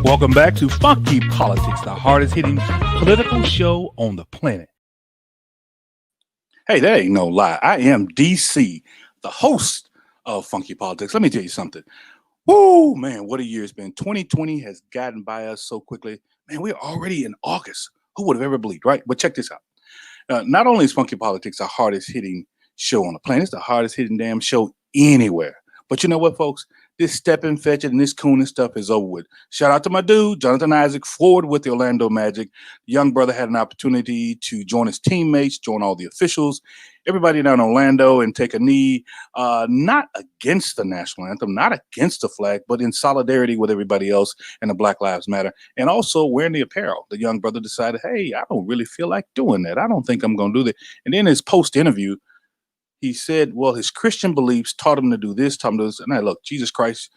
Welcome back to Funky Politics, the hardest hitting political show on the planet. Hey, that ain't no lie. I am DC, the host of Funky Politics. Let me tell you something. Woo, man, what a year it's been. 2020 has gotten by us so quickly. Man, we're already in August. Who would have ever believed, right? But check this out. Not only is Funky Politics the hardest hitting show on the planet, it's the hardest hitting damn show anywhere. But you know what, folks? This step and fetch it and this cooning stuff is over with. Shout out to my dude, Jonathan Isaac, forward with the Orlando Magic. The young brother had an opportunity to join his teammates, join all the officials, everybody down in Orlando, and take a knee, not against the national anthem, not against the flag, but in solidarity with everybody else and the Black Lives Matter. And also wearing the apparel. The young brother decided, hey, I don't really feel like doing that. I don't think I'm going to do that. And then his post-interview, he said, well, his Christian beliefs taught him to do this, taught him to do this. And I look, Jesus Christ,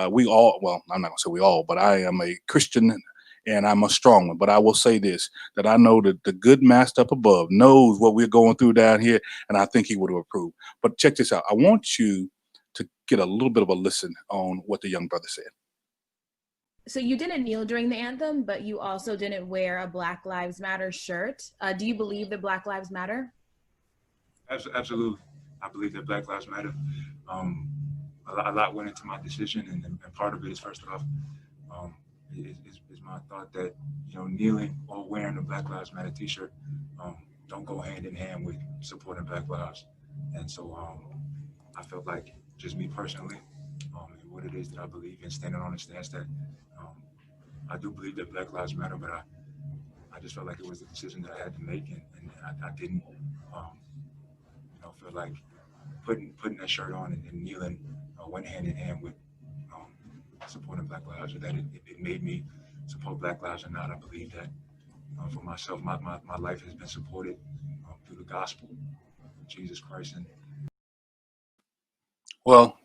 we all, well, I'm not going to say we all, but I am a Christian and I'm a strong one. But I will say this, that I know that the good master up above knows what we're going through down here, and I think he would have approved. But check this out. I want you to get a little bit of a listen on what the young brother said. So you didn't kneel during the anthem, but you also didn't wear a Black Lives Matter shirt. Do you believe that Black Lives Matter? Absolutely. I believe that Black Lives Matter. A lot went into my decision, and part of it is, first off, is my thought that, kneeling or wearing a Black Lives Matter t-shirt don't go hand in hand with supporting Black lives. And so I felt like, just me personally, and what it is that I believe in, standing on the stance that I do believe that Black Lives Matter, but I just felt like it was the decision that I had to make, and I didn't feel like putting that shirt on and kneeling went hand in hand with supporting Black lives, or that it made me support Black lives or not. I believe that for myself, my life has been supported through the gospel of Jesus Christ. And well,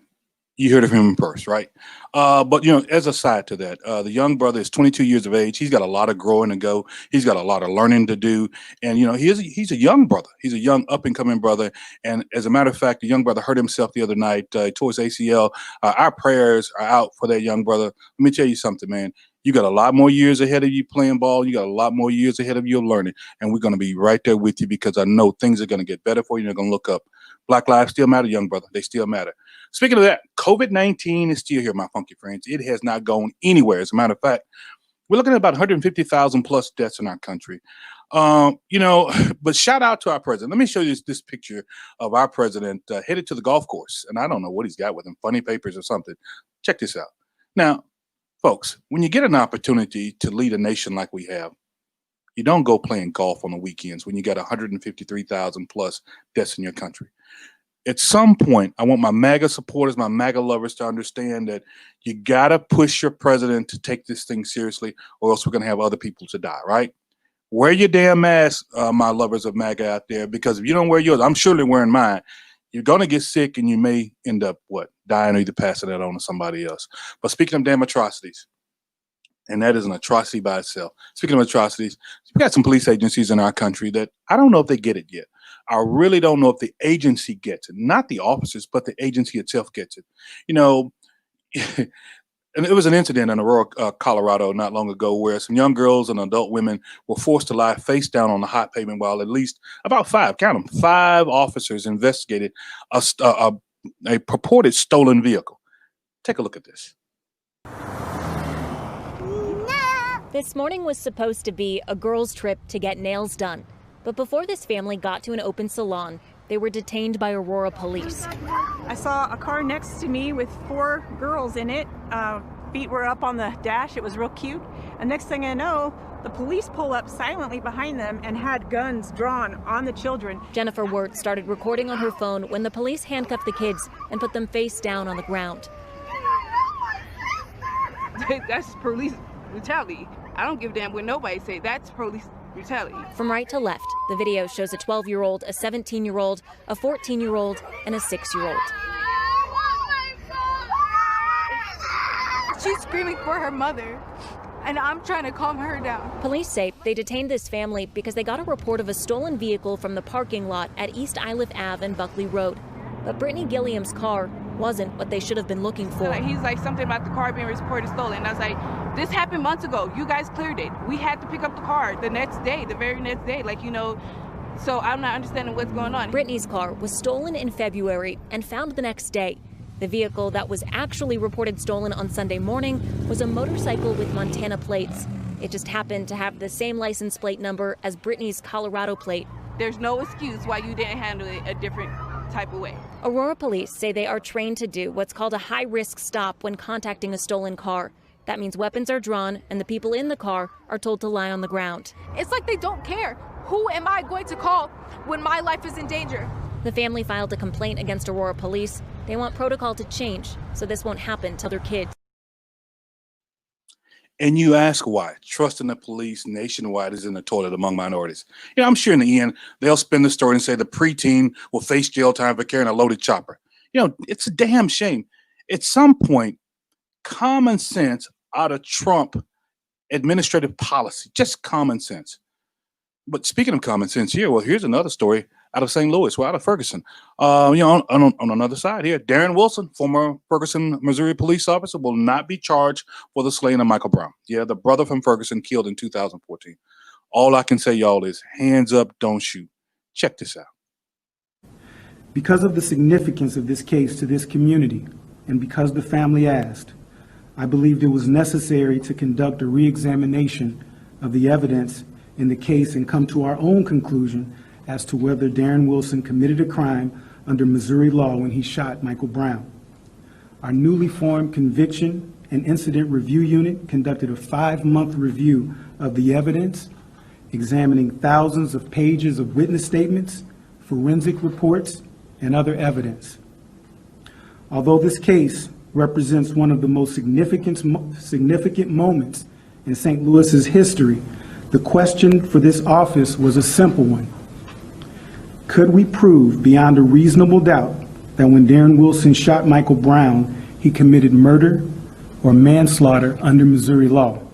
you heard of him first, right? But, as a side to that, the young brother is 22 years of age. He's got a lot of growing to go. He's got a lot of learning to do. And, he's a young brother. He's a young up-and-coming brother. And as a matter of fact, the young brother hurt himself the other night. He tore his ACL. Our prayers are out for that young brother. Let me tell you something, man. You got a lot more years ahead of you playing ball. You got a lot more years ahead of you learning. And we're going to be right there with you, because I know things are going to get better for you. You're going to look up. Black lives still matter, young brother. They still matter. Speaking of that, COVID-19 is still here, my funky friends. It has not gone anywhere. As a matter of fact, we're looking at about 150,000 plus deaths in our country. But shout out to our president. Let me show you this picture of our president headed to the golf course. And I don't know what he's got with him, funny papers or something. Check this out. Now, folks, when you get an opportunity to lead a nation like we have, you don't go playing golf on the weekends when you got 153,000 plus deaths in your country. At some point, I want my MAGA supporters, my MAGA lovers to understand that you got to push your president to take this thing seriously, or else we're going to have other people to die, right? Wear your damn mask, my lovers of MAGA out there, because if you don't wear yours, I'm surely wearing mine. You're going to get sick and you may end up, dying or either passing that on to somebody else. But speaking of damn atrocities, and that is an atrocity by itself. Speaking of atrocities, we got some police agencies in our country that I don't know if they get it yet. I really don't know if the agency gets it. Not the officers, but the agency itself gets it. And it was an incident in Aurora, Colorado not long ago, where some young girls and adult women were forced to lie face down on the hot pavement while at least about five officers investigated a purported stolen vehicle. Take a look at this. This morning was supposed to be a girls' trip to get nails done. But before this family got to an open salon, they were detained by Aurora police. I saw a car next to me with 4 girls in it. Feet were up on the dash. It was real cute. And next thing I know, the police pull up silently behind them and had guns drawn on the children. Jennifer Wirt started recording on her phone when the police handcuffed the kids and put them face down on the ground. That's police brutality. I don't give a damn what nobody say. That's police brutality. From right to left, the video shows a 12-year-old, a 17-year-old, a 14-year-old, and a 6-year-old. She's screaming for her mother, and I'm trying to calm her down. Police say they detained this family because they got a report of a stolen vehicle from the parking lot at East Iliff Ave and Buckley Road. But Brittany Gilliam's car wasn't what they should have been looking for. He's like something about the car being reported stolen. And I was like, this happened months ago. You guys cleared it. We had to pick up the car the next day, the very next day. So I'm not understanding what's going on. Brittany's car was stolen in February and found the next day. The vehicle that was actually reported stolen on Sunday morning was a motorcycle with Montana plates. It just happened to have the same license plate number as Brittany's Colorado plate. There's no excuse why you didn't handle it a different type of way. Aurora police say they are trained to do what's called a high-risk stop when contacting a stolen car. That means weapons are drawn and the people in the car are told to lie on the ground. It's like they don't care. Who am I going to call when my life is in danger? The family filed a complaint against Aurora police. They want protocol to change so this won't happen to their kids. And you ask why. Trust in the police nationwide is in the toilet among minorities. I'm sure in the end, they'll spin the story and say the preteen will face jail time for carrying a loaded chopper. It's a damn shame. At some point, common sense out of Trump administrative policy, just common sense. But speaking of common sense here, well, here's another story out of St. Louis, out of Ferguson. On another side here, Darren Wilson, former Ferguson, Missouri police officer, will not be charged for the slaying of Michael Brown. Yeah, the brother from Ferguson killed in 2014. All I can say, y'all, is hands up, don't shoot. Check this out. Because of the significance of this case to this community, and because the family asked, I believed it was necessary to conduct a re-examination of the evidence in the case and come to our own conclusion as to whether Darren Wilson committed a crime under Missouri law when he shot Michael Brown. Our newly formed Conviction and Incident Review Unit conducted a 5-month review of the evidence, examining thousands of pages of witness statements, forensic reports, and other evidence. Although this case represents one of the most significant moments in St. Louis's history, the question for this office was a simple one. Could we prove beyond a reasonable doubt that when Darren Wilson shot Michael Brown, he committed murder or manslaughter under Missouri law?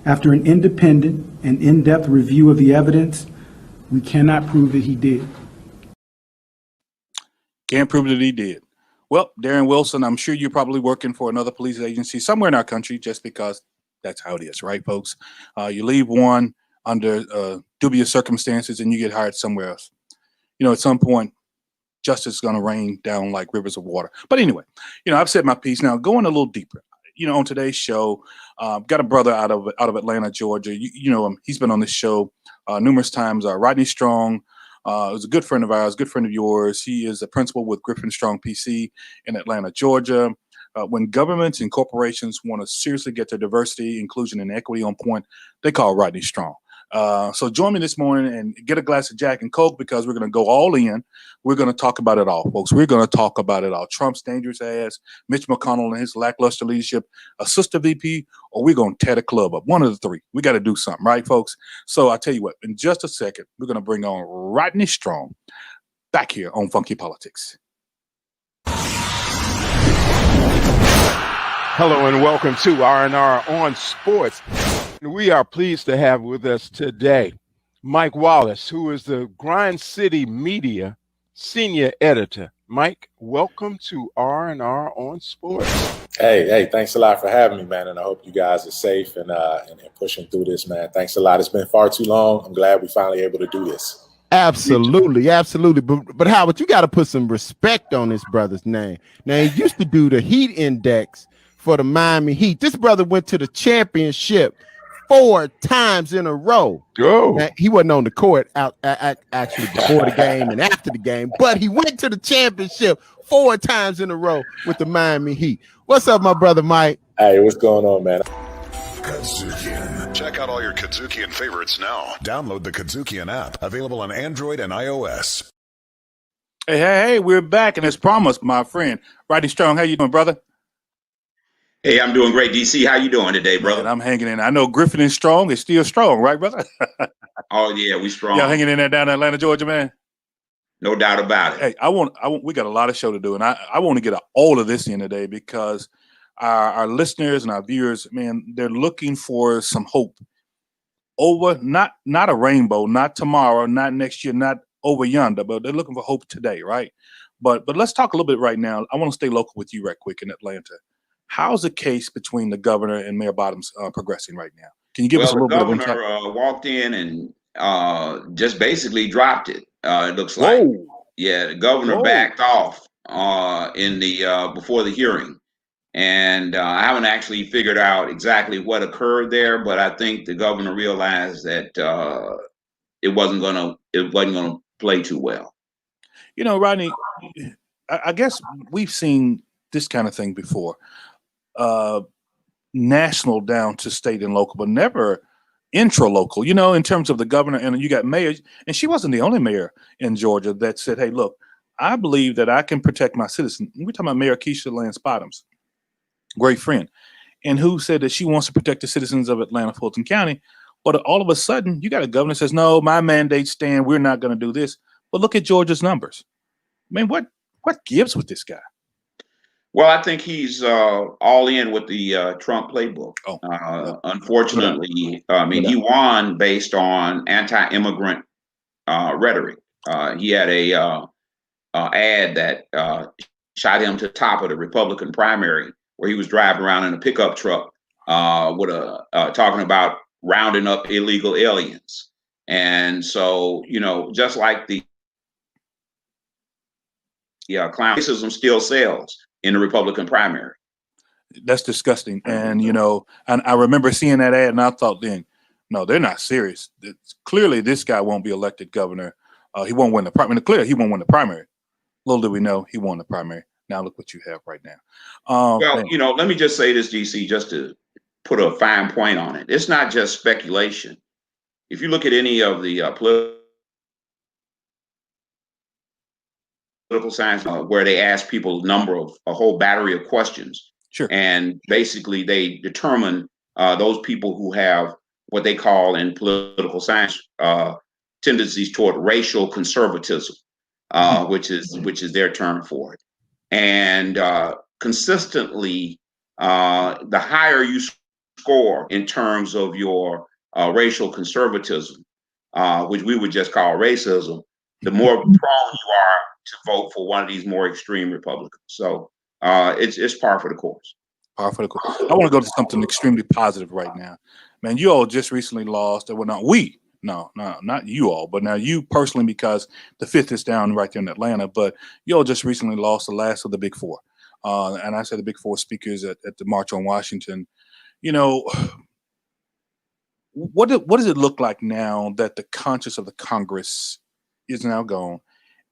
After an independent and in-depth review of the evidence, we cannot prove that he did. Can't prove that he did. Well, Darren Wilson, I'm sure you're probably working for another police agency somewhere in our country just because that's how it is, right, folks? You leave one under dubious circumstances and you get hired somewhere else. At some point, justice is going to rain down like rivers of water. But anyway, I've said my piece. Now, going a little deeper, on today's show, got a brother out of Atlanta, Georgia. He's been on this show numerous times. Rodney Strong is a good friend of ours, good friend of yours. He is a principal with Griffin Strong PC in Atlanta, Georgia. When governments and corporations want to seriously get their diversity, inclusion, and equity on point, they call Rodney Strong. So join me this morning and get a glass of Jack and Coke because we're going to go all in. We're going to talk about it all, folks. We're going to talk about it all. Trump's dangerous ass, Mitch McConnell and his lackluster leadership, a sister VP, or we're going to tear the club up. One of the three. We got to do something, right, folks? So I tell you what, in just a second, we're going to bring on Rodney Strong back here on Funky Politics. Hello and welcome to R&R on Sports. We are pleased to have with us today Mike Wallace, who is the Grind City Media Senior Editor. Mike, welcome to R&R on Sports. Hey, thanks a lot for having me, man, and I hope you guys are safe and pushing through this, man. Thanks a lot. It's been far too long. I'm glad we're finally able to do this. Absolutely. But Howard, you got to put some respect on this brother's name. Now, he used to do the Heat Index for the Miami Heat. This brother went to the championship 4 times in a row. Now, he wasn't on the court actually before the game and after the game, but he went to the championship 4 times in a row with the Miami Heat. What's up, my brother Mike? Hey, what's going on, man? Kadzukian. Check out all your Kadzukian favorites now. Download the Kadzukian app, available on Android and iOS. Hey, we're back, and as promised, my friend Rodney Strong. How you doing, brother? Hey, I'm doing great, DC. How you doing today, brother? Man, I'm hanging in. I know Griffin is strong. It's still strong, right, brother? Oh yeah, we strong. Y'all hanging in there down in Atlanta, Georgia, man. No doubt about it. Hey, we got a lot of show to do, and I want to get all of this in today because our listeners and our viewers, man, they're looking for some hope over not a rainbow, not tomorrow, not next year, not over yonder, but they're looking for hope today, right? But let's talk a little bit right now. I want to stay local with you right quick in Atlanta. How's the case between the governor and Mayor Bottoms progressing right now? Can you give us Well, a the little bit of insight? governor walked in and just basically dropped it. It looks like. Whoa, Yeah, the governor whoa. backed off in the before the hearing, and I haven't actually figured out exactly what occurred there, but I think the governor realized that it wasn't gonna play too well. You know, Rodney, I guess we've seen this kind of thing before, national down to state and local, but never intra-local, you know, in terms of the governor. And you got mayors, and she wasn't the only mayor in Georgia that said, hey, look, I believe that I can protect my citizens. We're talking about Mayor Keisha Lance Bottoms, great friend, and who said that she wants to protect the citizens of Atlanta, Fulton County. But all of a sudden, you got a governor that says, no, my mandates stand. We're not going to do this. But look at Georgia's numbers. I mean, what gives with this guy? Well, I think he's all in with the Trump playbook. Oh, unfortunately, I mean, he won based on anti-immigrant rhetoric. He had a ad that shot him to the top of the Republican primary, where he was driving around in a pickup truck with talking about rounding up illegal aliens. And so, you know, just like the clown, racism still sells in the Republican primary. That's disgusting. And, you know, and I remember seeing that ad and I thought then, no, they're not serious. Clearly, this guy won't be elected governor. He won't win the primary. Clearly, he won't win the primary. Little do we know, he won the primary. Now look what you have right now. Well, man. you know, let me just say this, DC, just to put a fine point on it. It's not just speculation. If you look at any of the political science where they ask people a whole battery of questions, sure, and basically they determine those people who have what they call in political science tendencies toward racial conservatism, which is their term for it. And consistently, the higher you score in terms of your racial conservatism, which we would just call racism, the more prone you are to vote for one of these more extreme Republicans. So it's par for the course. Par for the course. I want to go to something extremely positive right now. Man, you all just recently lost, well, not we. No, not you all, but now you personally, because the fifth is down right there in Atlanta, but you all just recently lost the last of the big four. And I said the big four speakers at the March on Washington. You know, what does it look like now that the conscience of the Congress is now gone?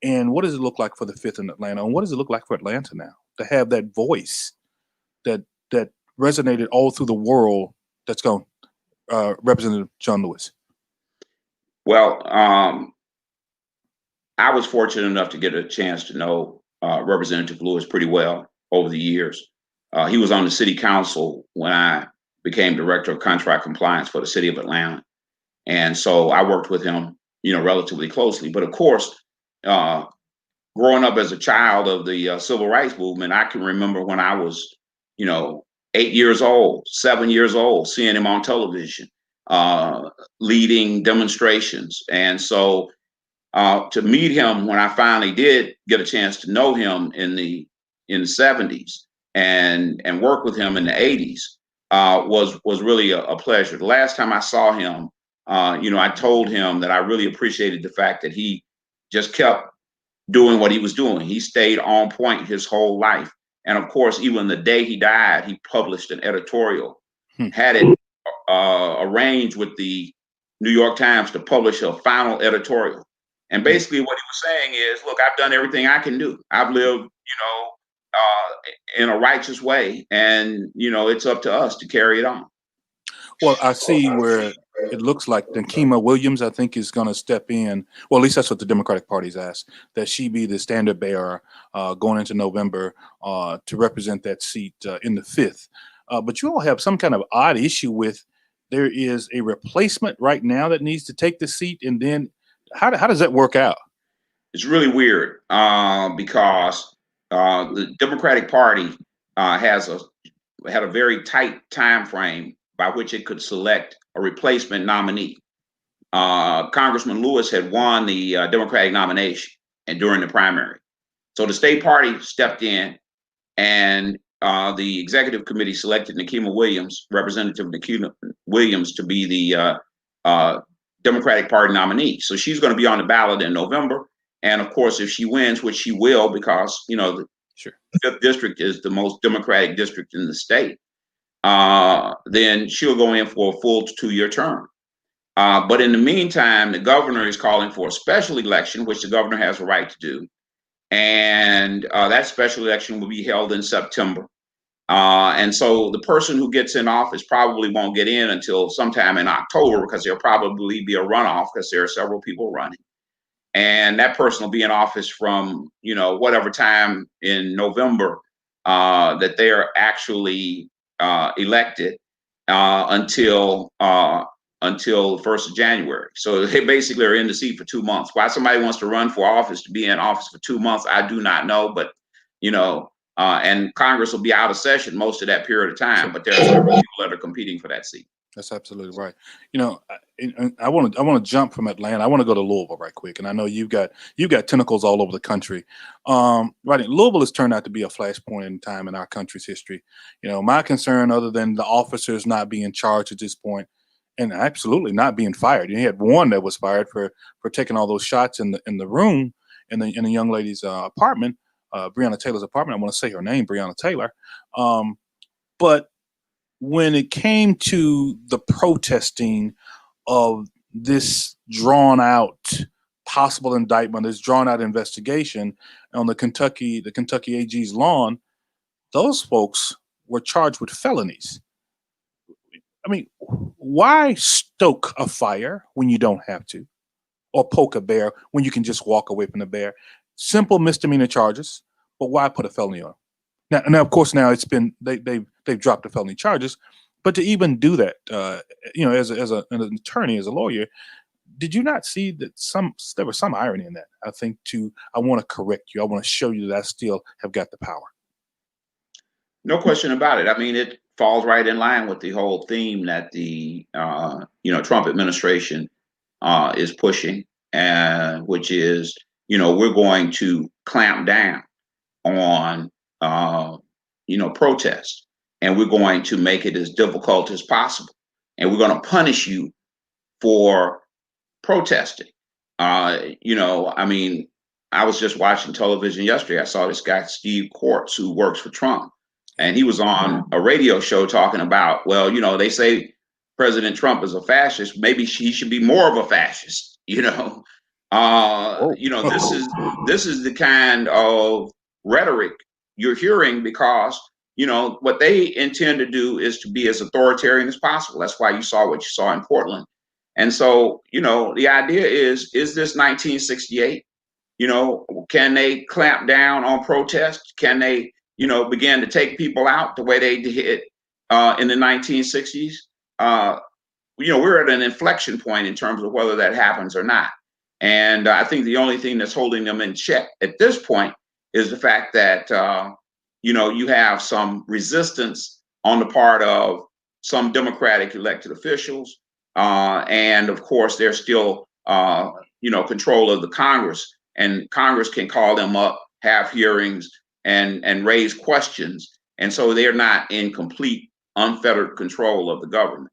And what does it look like for the fifth in Atlanta? And what does it look like for Atlanta now to have that voice that resonated all through the world that's gone? Representative John Lewis. Well, I was fortunate enough to get a chance to know Representative Lewis pretty well over the years. He was on the city council when I became director of contract compliance for the city of Atlanta. And so I worked with him, you know, relatively closely. But of course, growing up as a child of the civil rights movement, I can remember when I was, you know, 8 years old, 7 years old, seeing him on television, leading demonstrations. And so to meet him when I finally did get a chance to know him in the 70s and work with him in the 80s was really a pleasure. The last time I saw him, you know, I told him that I really appreciated the fact that he just kept doing what he was doing. He stayed on point his whole life. And of course, even the day he died, he published an editorial, had it arranged with the New York Times to publish a final editorial. And basically what he was saying is, look, I've done everything I can do. I've lived, you know, in a righteous way. And, you know, it's up to us to carry it on. Well, I see where it looks like Nikema Williams, I think, is going to step in. Well, at least that's what the Democratic Party's asked, that she be the standard bearer going into November to represent that seat in the 5th. But you all have some kind of odd issue with there is a replacement right now that needs to take the seat. And then how does that work out? It's really weird because the Democratic Party had a very tight time frame by which it could select a replacement nominee. Congressman Lewis had won the Democratic nomination and during the primary. So the state party stepped in, and the executive committee selected Nikema Williams, Representative Nikema Williams, to be the Democratic Party nominee. So she's going to be on the ballot in November. And of course, if she wins, which she will, because the fifth district is the most Democratic district in the state, then she'll go in for a full 2-year term. But in the meantime, the governor is calling for a special election, which the governor has a right to do. And that special election will be held in September. And so the person who gets in office probably won't get in until sometime in October, because there'll probably be a runoff because there are several people running. And that person will be in office from, whatever time in November that they are actually elected until the 1st of January. So they basically are in the seat for 2 months. Why somebody wants to run for office to be in office for 2 months, I do not know. But, and Congress will be out of session most of that period of time. But there are several people that are competing for that seat. That's absolutely right. I want to jump from Atlanta. I want to go to Louisville right quick, and I know you've got tentacles all over the country. Right, Louisville has turned out to be a flashpoint in time in our country's history. My concern, other than the officers not being charged at this point, and absolutely not being fired. You had one that was fired for taking all those shots in the room in the young lady's apartment, Breonna Taylor's apartment. I want to say her name, Breonna Taylor, but when it came to the protesting of this drawn out possible indictment, this drawn out investigation on the Kentucky AG's lawn, those folks were charged with felonies. I mean, why stoke a fire when you don't have to, or poke a bear when you can just walk away from the bear? Simple misdemeanor charges, but why put a felony on? Now, of course, now it's been they've dropped the felony charges, but to even do that, as an attorney, as a lawyer, did you not see that there was some irony in that? I want to correct you. I want to show you that I still have got the power. No question about it. I mean, it falls right in line with the whole theme that the Trump administration is pushing, which is we're going to clamp down on protest, and we're going to make it as difficult as possible, and we're going to punish you for protesting. I mean, I was just watching television yesterday. I saw this guy, Steve Quartz, who works for Trump, and he was on a radio show talking about, well, they say President Trump is a fascist. Maybe he should be more of a fascist. This is the kind of rhetoric you're hearing, because what they intend to do is to be as authoritarian as possible. That's why you saw what you saw in Portland. And so, the idea is this 1968? Can they clamp down on protest? Can they, begin to take people out the way they did in the 1960s? We're at an inflection point in terms of whether that happens or not. And I think the only thing that's holding them in check at this point is the fact that, you have some resistance on the part of some Democratic elected officials. And of course, there's still, control of the Congress, and Congress can call them up, have hearings, and raise questions. And so they're not in complete, unfettered control of the government.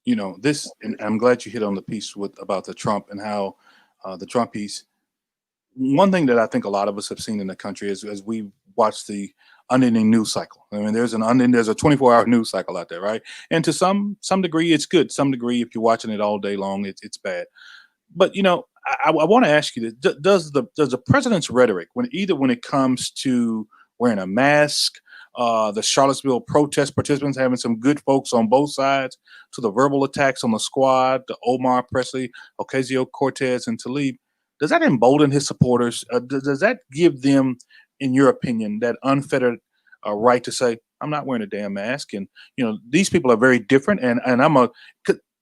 And I'm glad you hit on the piece about the Trump and how the Trump piece. One thing that I think a lot of us have seen in the country is as we watch the unending news cycle. I mean, there's a 24-hour news cycle out there, right? And to some degree, it's good. Some degree, if you're watching it all day long, it's bad. But I want to ask you this: does the president's rhetoric, when it comes to wearing a mask, the Charlottesville protest participants having some good folks on both sides, to the verbal attacks on the squad, the Omar Presley, Ocasio-Cortez, and Tlaib, does that embolden his supporters? Does that give them, in your opinion, that unfettered right to say, I'm not wearing a damn mask? And, these people are very different. And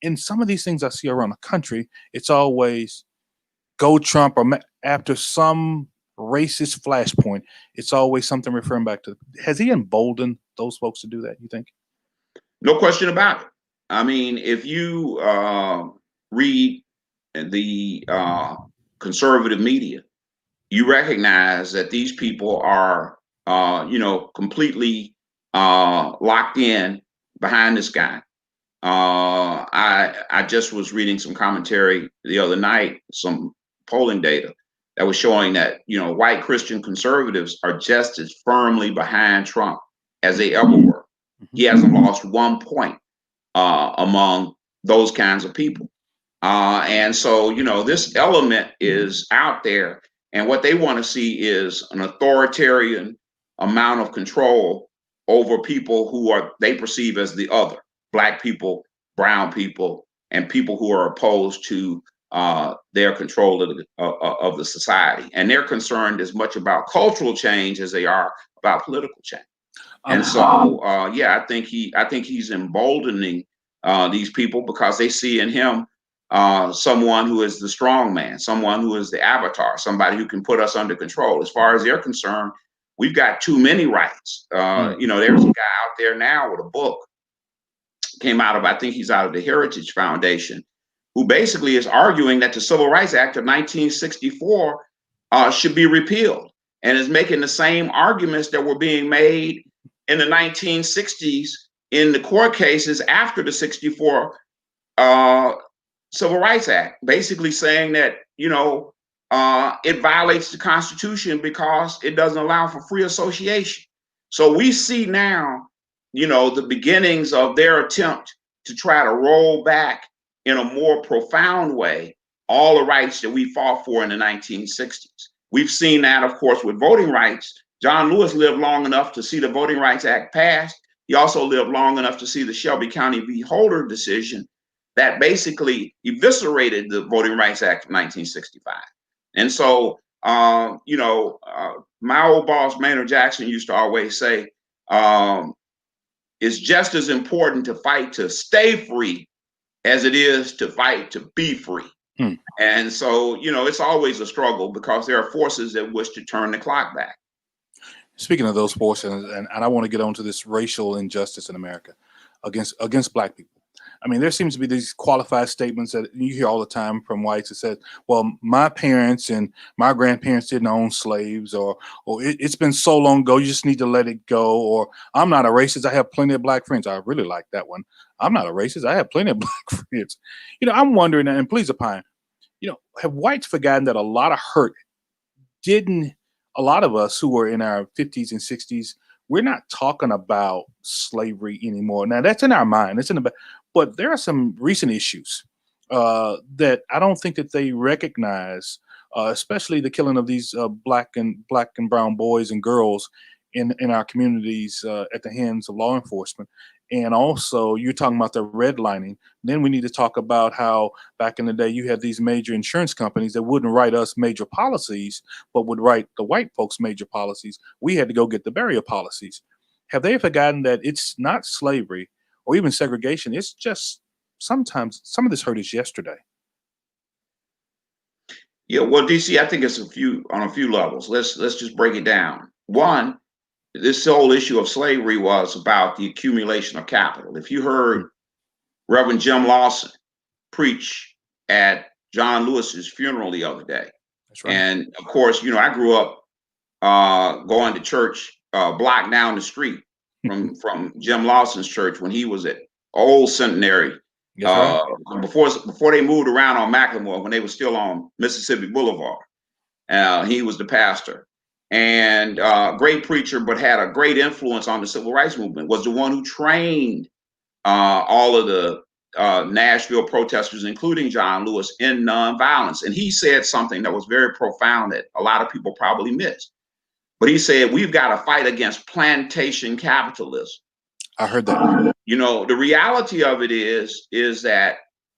in some of these things I see around the country, it's always go Trump, or after some racist flashpoint, it's always something referring back to. Has he emboldened those folks to do that, you think? No question about it. I mean, if you read the conservative media, you recognize that these people are, completely locked in behind this guy. I just was reading some commentary the other night, some polling data that was showing that, white Christian conservatives are just as firmly behind Trump as they ever were. He hasn't lost 1 point among those kinds of people. And so, this element is out there, and what they want to see is an authoritarian amount of control over people who they perceive as the other, Black people, brown people, and people who are opposed to their control of the society. And they're concerned as much about cultural change as they are about political change. And so, I think he's emboldening these people because they see in him someone who is the strong man, someone who is the avatar, somebody who can put us under control. As far as they're concerned, we've got too many rights. There's a guy out there now with a book, came out of, I think he's out of the Heritage Foundation, who basically is arguing that the Civil Rights Act of 1964 should be repealed, and is making the same arguments that were being made in the 1960s in the court cases after the 64 Civil Rights Act, basically saying that, it violates the Constitution because it doesn't allow for free association. So we see now, the beginnings of their attempt to try to roll back in a more profound way all the rights that we fought for in the 1960s. We've seen that, of course, with voting rights. John Lewis lived long enough to see the Voting Rights Act passed. He also lived long enough to see the Shelby County v. Holder decision that basically eviscerated the Voting Rights Act of 1965. And so, my old boss, Maynard Jackson, used to always say, it's just as important to fight to stay free as it is to fight to be free. And so, it's always a struggle because there are forces that wish to turn the clock back. Speaking of those forces, and I want to get onto this racial injustice in America against Black people. I mean, there seems to be these qualified statements that you hear all the time from whites that said, well, my parents and my grandparents didn't own slaves, or it's been so long ago, you just need to let it go, or I'm not a racist, I have plenty of Black friends. I really like that one. I'm not a racist, I have plenty of Black friends. I'm wondering, and please opine, have whites forgotten that a lot of hurt a lot of us who were in our 50s and 60s, we're not talking about slavery anymore. Now that's in our mind, but there are some recent issues that I don't think that they recognize, especially the killing of these black and brown boys and girls in our communities at the hands of law enforcement. And also, you're talking about the redlining. Then we need to talk about how back in the day you had these major insurance companies that wouldn't write us major policies, but would write the white folks major policies. We had to go get the barrier policies. Have they forgotten that it's not slavery or even segregation? It's just sometimes some of this hurt is yesterday. Yeah, well, DC, I think it's on a few levels. Let's just break it down. One, this whole issue of slavery was about the accumulation of capital. If you heard Reverend Jim Lawson preach at John Lewis's funeral the other day, that's right. And of course, I grew up going to church a block down the street from Jim Lawson's church when he was at Old Centenary. Right. Before they moved around on Macklemore, when they were still on Mississippi Boulevard, he was the pastor. And great preacher, but had a great influence on the civil rights movement, was the one who trained all of the Nashville protesters, including John Lewis, in nonviolence. And he said something that was very profound that a lot of people probably missed. But he said, we've got to fight against plantation capitalism. I heard that. The reality of it is that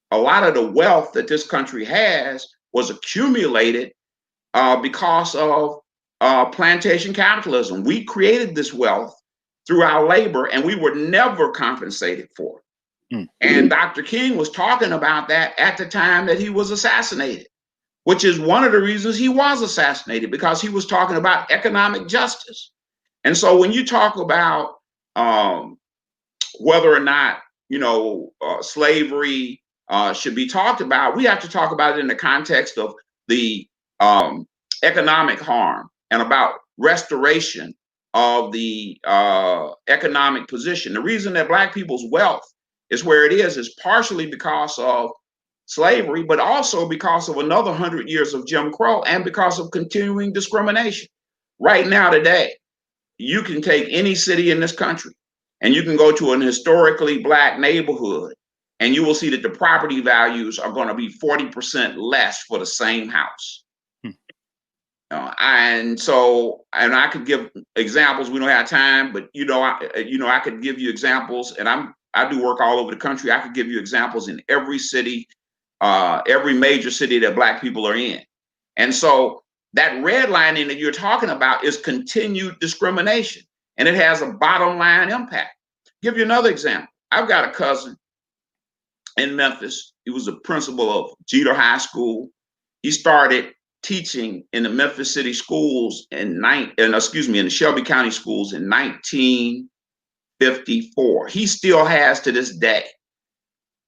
a lot of the wealth that this country has was accumulated because of plantation capitalism. We created this wealth through our labor, and we were never compensated for it. And Dr. King was talking about that at the time that he was assassinated, which is one of the reasons he was assassinated, because he was talking about economic justice. And so when you talk about whether or not, slavery should be talked about, we have to talk about it in the context of the economic harm and about restoration of the economic position. The reason that Black people's wealth is where it is partially because of slavery, but also because of another 100 years of Jim Crow and because of continuing discrimination. Right now, today, you can take any city in this country and you can go to an historically Black neighborhood and you will see that the property values are going to be 40% less for the same house. And I could give examples. We don't have time, but I could give you examples, and I do work all over the country. I could give you examples in every city, every major city that Black people are in. And so that redlining that you're talking about is continued discrimination, and it has a bottom line impact. Give you another example. I've got a cousin in Memphis. He was a principal of Jeter High School. He started teaching in the Memphis City schools in the Shelby County schools in 1954. He still has to this day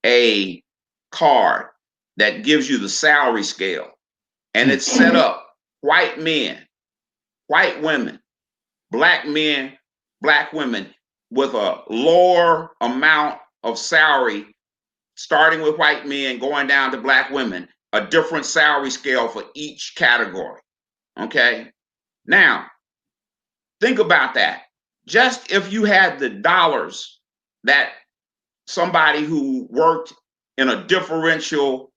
a card that gives you the salary scale, and it's set up white men, white women, Black men, Black women, with a lower amount of salary, starting with white men going down to Black women, a different salary scale for each category. Okay. Now, think about that. Just if you had the dollars that somebody who worked in on a differential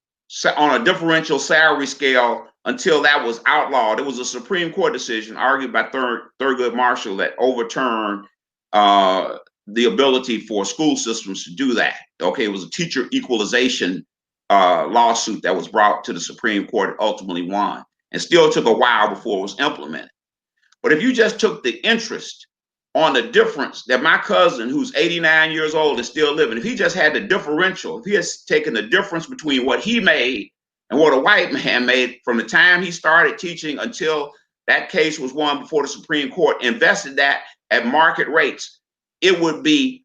salary scale until that was outlawed. It was a Supreme Court decision argued by Thurgood Marshall that overturned the ability for school systems to do that. Okay, it was a teacher equalization lawsuit that was brought to the Supreme Court, ultimately won, and still took a while before it was implemented. But if you just took the interest on the difference that my cousin, who's 89 years old and still living, if he just had the differential, if he has taken the difference between what he made and what a white man made from the time he started teaching until that case was won before the Supreme Court, invested that at market rates, it would be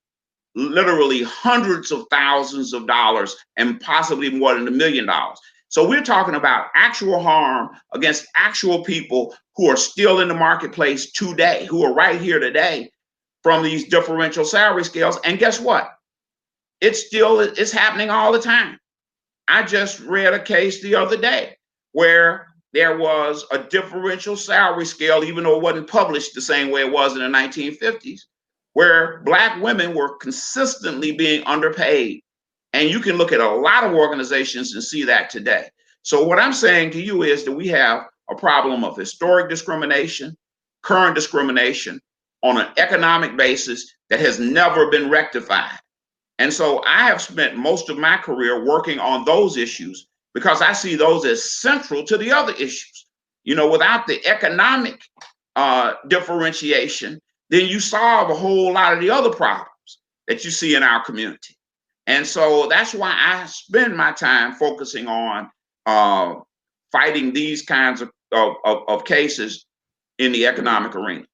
literally hundreds of thousands of dollars and possibly more than $1 million. So we're talking about actual harm against actual people who are still in the marketplace today, who are right here today from these differential salary scales. And guess what? It's happening all the time. I just read a case the other day where there was a differential salary scale, even though it wasn't published the same way it was in the 1950s, where Black women were consistently being underpaid. And you can look at a lot of organizations and see that today. So what I'm saying to you is that we have a problem of historic discrimination, current discrimination on an economic basis that has never been rectified. And so I have spent most of my career working on those issues because I see those as central to the other issues. Without the economic differentiation, then you solve a whole lot of the other problems that you see in our community. And so that's why I spend my time focusing on fighting these kinds of cases in the economic arena.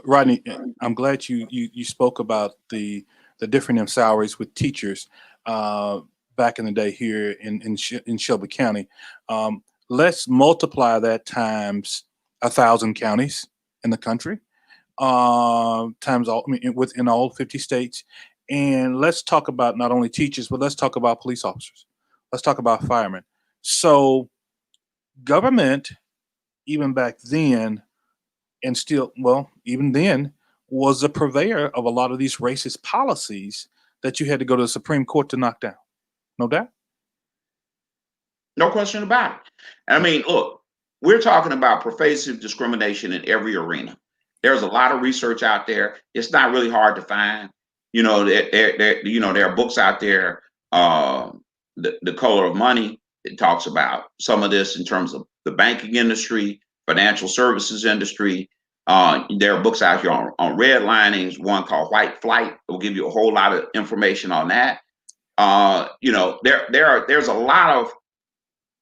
Rodney, I'm glad you spoke about the difference in salaries with teachers back in the day here in Shelby County. Let's multiply that times 1,000 counties in the country. Within all 50 states. And let's talk about not only teachers, but let's talk about police officers. Let's talk about firemen. So government, even back then, and still, even then, was a purveyor of a lot of these racist policies that you had to go to the Supreme Court to knock down. No doubt? No question about it. I mean, look, we're talking about pervasive discrimination in every arena. There's a lot of research out there. It's not really hard to find. There are books out there. The Color of Money, it talks about some of this in terms of the banking industry, financial services industry. There are books out here on redlinings, one called White Flight. It will give you a whole lot of information on that. There's a lot of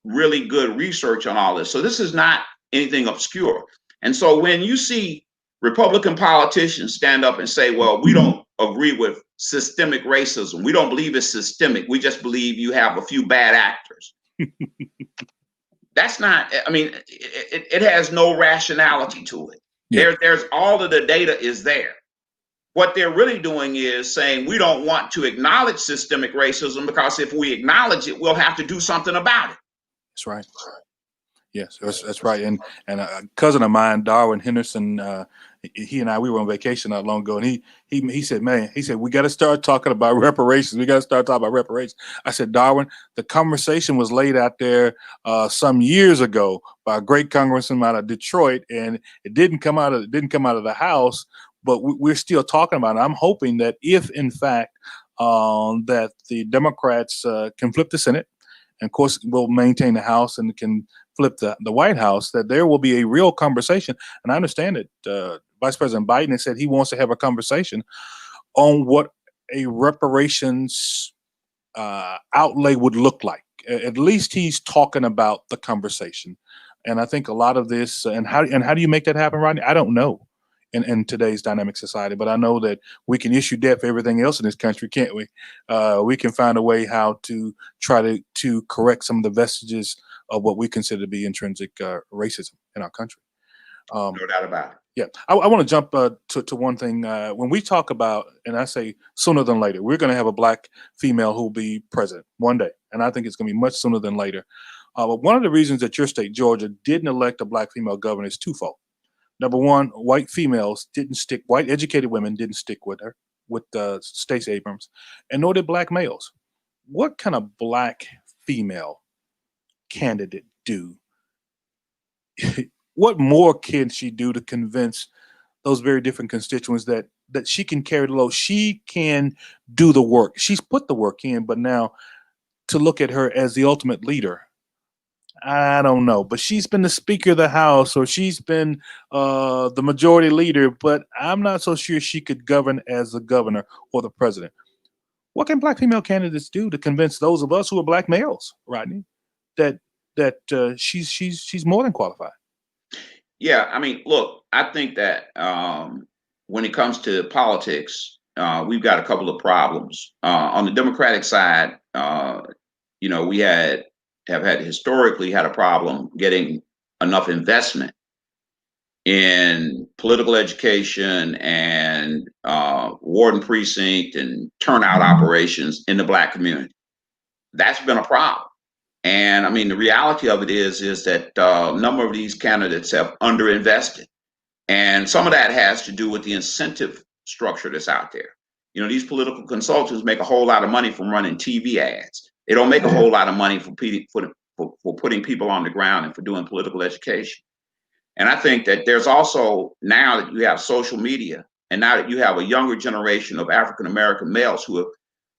really good research on all this. So this is not anything obscure. And so when you see Republican politicians stand up and say, well, we don't agree with systemic racism. We don't believe it's systemic. We just believe you have a few bad actors. That's not, I mean, it has no rationality to it. Yeah. There's all of the data is there. What they're really doing is saying we don't want to acknowledge systemic racism because if we acknowledge it, we'll have to do something about it. That's right. Yes, that's right. And a cousin of mine, Darwin Henderson, he and I, we were on vacation not long ago, and he said, man, he said, we got to start talking about reparations. We got to start talking about reparations. I said, Darwin, the conversation was laid out there some years ago by a great congressman out of Detroit, and it didn't come out of the House, but we're still talking about it. I'm hoping that if in fact that the Democrats can flip the Senate, and of course will maintain the House and can flip the White House, that there will be a real conversation. And I understand that Vice President Biden has said he wants to have a conversation on what a reparations outlay would look like. At least he's talking about the conversation. And I think a lot of this, and how do you make that happen, Rodney? I don't know in today's dynamic society, but I know that we can issue debt for everything else in this country, can't we? We can find a way how to try to correct some of the vestiges of what we consider to be intrinsic racism in our country. No doubt about it. Yeah, I want to jump to one thing. When we talk about, and I say sooner than later, we're going to have a black female who will be president one day, and I think it's going to be much sooner than later. But one of the reasons that your state, Georgia, didn't elect a black female governor is twofold. Number one, white educated women didn't stick with her, with Stacey Abrams, and nor did black males. What can a black female candidate do? What more can she do to convince those very different constituents that she can carry the load? She can do the work. She's put the work in, but now to look at her as the ultimate leader, I don't know. But she's been the Speaker of the House, or she's been the majority leader, but I'm not so sure she could govern as the governor or the president. What can black female candidates do to convince those of us who are black males, Rodney, that she's more than qualified? Yeah, I mean, look, I think that when it comes to politics, we've got a couple of problems. On the Democratic side, we have historically had a problem getting enough investment in political education and ward and precinct and turnout operations in the black community. That's been a problem. And I mean, the reality of it is that a number of these candidates have underinvested. And some of that has to do with the incentive structure that's out there. These political consultants make a whole lot of money from running TV ads. They don't make a whole lot of money for putting people on the ground and for doing political education. And I think that there's also, now that you have social media, and now that you have a younger generation of African-American males who have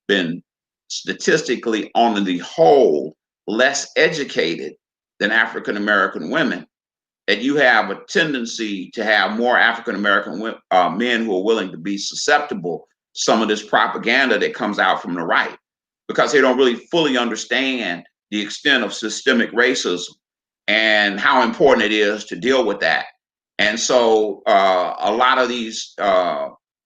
been statistically, on the whole, less educated than African-American women, that you have a tendency to have more African-American men who are willing to be susceptible to some of this propaganda that comes out from the right, because they don't really fully understand the extent of systemic racism and how important it is to deal with that. And so a lot of these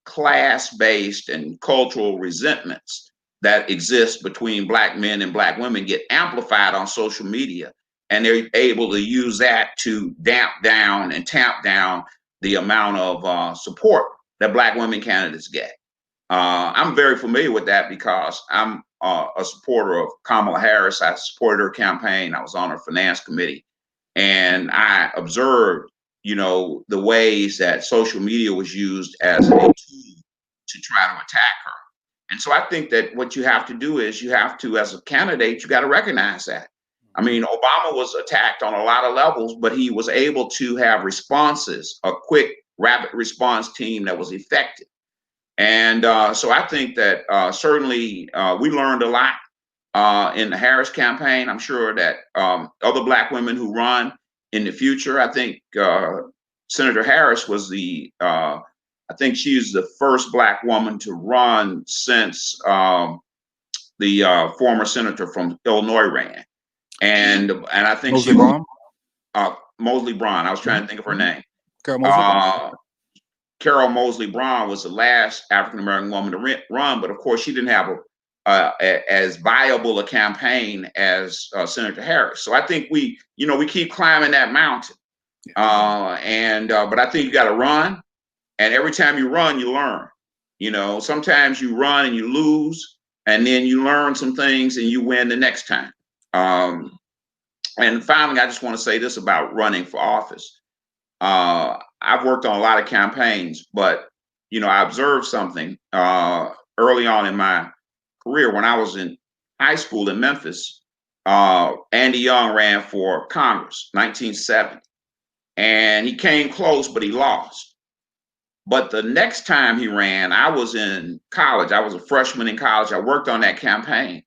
class-based and cultural resentments that exist between black men and black women get amplified on social media, and they're able to use that to tamp down the amount of support that black women candidates get. I'm very familiar with that because I'm a supporter of Kamala Harris. I supported her campaign. I was on her finance committee, and I observed, the ways that social media was used as a tool to try to attack her. And so I think that what you have to do is as a candidate, you got to recognize that. I mean, Obama was attacked on a lot of levels, but he was able to have responses, a quick, rapid response team that was effective. And so I think that certainly we learned a lot in the Harris campaign. I'm sure that other black women who run in the future, I think Senator Harris was I think she's the first black woman to run since the former senator from Illinois ran. And I think Mosley Braun? Mosley Braun. I was trying to think of her name. Carol Mosley Braun. Carol Mosley Braun was the last African-American woman to run, but of course she didn't have as viable a campaign as Senator Harris. So I think we keep climbing that mountain. But I think you got to run, and every time you run, you learn. Sometimes you run and you lose, and then you learn some things and you win the next time. And finally, I just want to say this about running for office. I've worked on a lot of campaigns, but I observed something early on in my career. When I was in high school in Memphis, Andy Young ran for Congress, 1970, and he came close, but he lost. But the next time he ran, I was in college. I was a freshman in college. I worked on that campaign,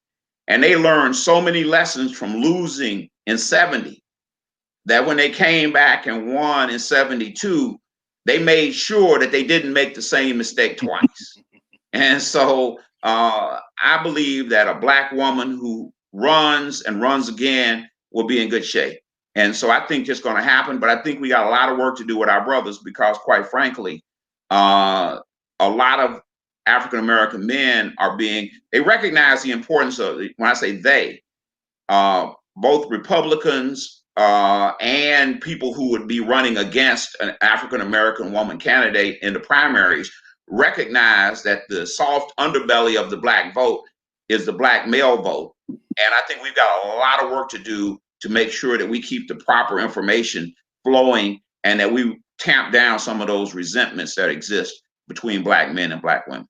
and they learned so many lessons from losing in 70 that when they came back and won in 72, they made sure that they didn't make the same mistake twice. And so I believe that a Black woman who runs and runs again will be in good shape. And so I think it's going to happen, but I think we got a lot of work to do with our brothers, because quite frankly, a lot of African-American men they recognize the importance of, when I say they, both Republicans and people who would be running against an African-American woman candidate in the primaries recognize that the soft underbelly of the Black vote is the Black male vote. And I think we've got a lot of work to do to make sure that we keep the proper information flowing and that we tamp down some of those resentments that exist between Black men and Black women.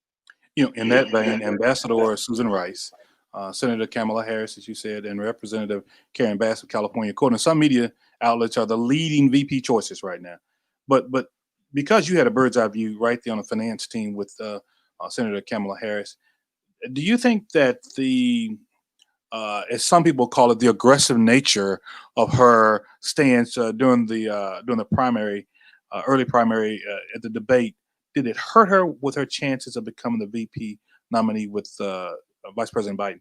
In that vein, Ambassador Susan Rice, Senator Kamala Harris, as you said, and Representative Karen Bass of California, according to some media outlets, are the leading VP choices right now. But because you had a bird's eye view right there on the finance team with Senator Kamala Harris, do you think that as some people call it, the aggressive nature of her stance during the primary, early primary at the debate, did it hurt her with her chances of becoming the VP nominee with Vice President Biden?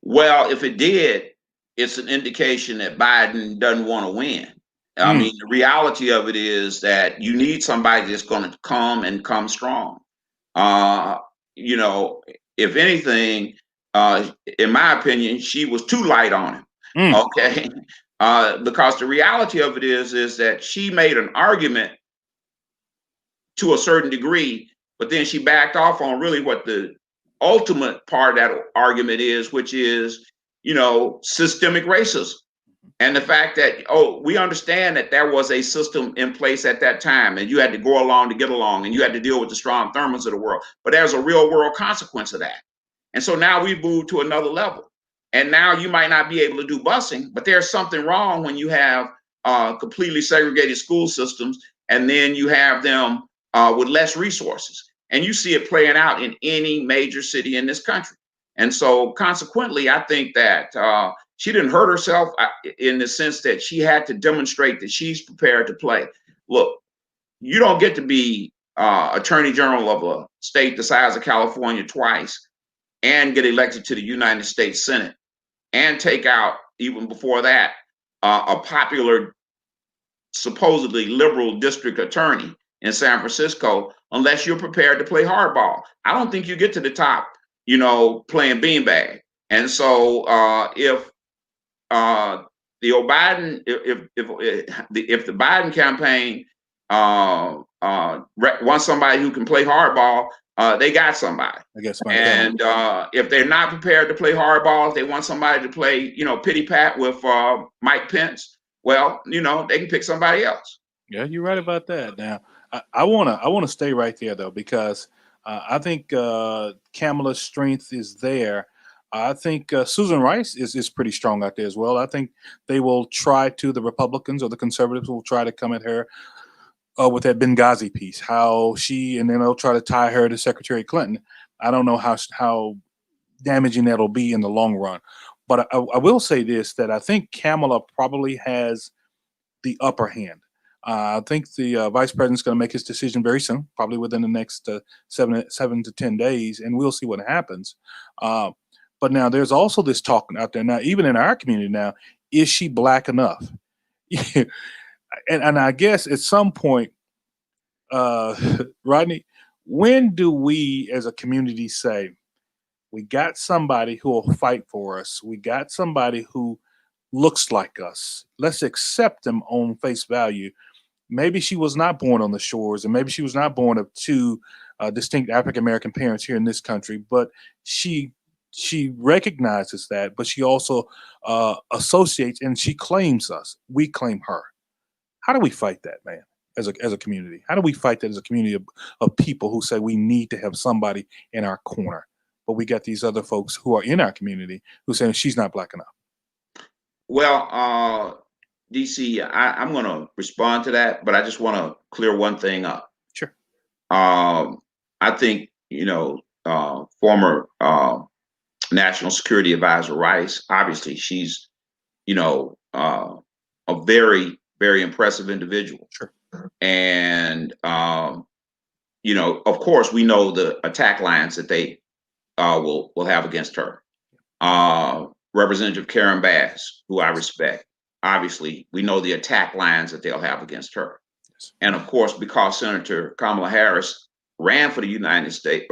Well, if it did, it's an indication that Biden doesn't want to win. I mean, the reality of it is that you need somebody that's going to come strong. If anything, in my opinion, she was too light on him. Okay. Because the reality of it is that she made an argument to a certain degree, but then she backed off on really what the ultimate part of that argument is, which is, systemic racism. And the fact that, we understand that there was a system in place at that time, and you had to go along to get along, and you had to deal with the Strom Thurmonds of the world. But there's a real world consequence of that. And so now we've moved to another level. And now you might not be able to do busing, but there's something wrong when you have completely segregated school systems, and then you have them with less resources. And you see it playing out in any major city in this country. And so consequently, I think that she didn't hurt herself in the sense that she had to demonstrate that she's prepared to play. Look, you don't get to be Attorney General of a state the size of California twice and get elected to the United States Senate and take out, even before that, a popular, supposedly liberal district attorney in San Francisco, unless you're prepared to play hardball. I don't think you get to the top, playing beanbag. And so if the Biden campaign wants somebody who can play hardball, they got somebody. And if they're not prepared to play hardball, if they want somebody to play, pity pat with Mike Pence, well, they can pick somebody else. Yeah, you're right about that. Now, I wanna stay right there though, because I think Kamala's strength is there. I think Susan Rice is pretty strong out there as well. I think they will the Republicans or the conservatives will try to come at her with that Benghazi piece, and then they'll try to tie her to Secretary Clinton. I don't know how damaging that'll be in the long run. But I will say this, that I think Kamala probably has the upper hand. I think the vice president's going to make his decision very soon, probably within the next 7 to 10 days, and we'll see what happens. But now there's also this talk out there now, even in our community now, is she Black enough? and I guess at some point, Rodney, when do we as a community say, We got somebody who will fight for us. We got somebody who looks like us. Let's accept them on face value. Maybe she was not born on the shores, and maybe she was not born of two distinct African-American parents here in this country, but she recognizes that, but she also associates and she claims us. We claim her. How do we fight that, man, as a community? How do we fight that as a community of people who say we need to have somebody in our corner, but we got these other folks who are in our community who say she's not black enough? Well, DC, I'm going to respond to that, but I just want to clear one thing up. Sure. I think, former National Security Advisor Rice, obviously she's, a very, very impressive individual. Sure. And, of course, we know the attack lines that they will have against her. Representative Karen Bass, who I respect, obviously, we know the attack lines that they'll have against her. Yes. And of course, because Senator Kamala Harris ran for the United States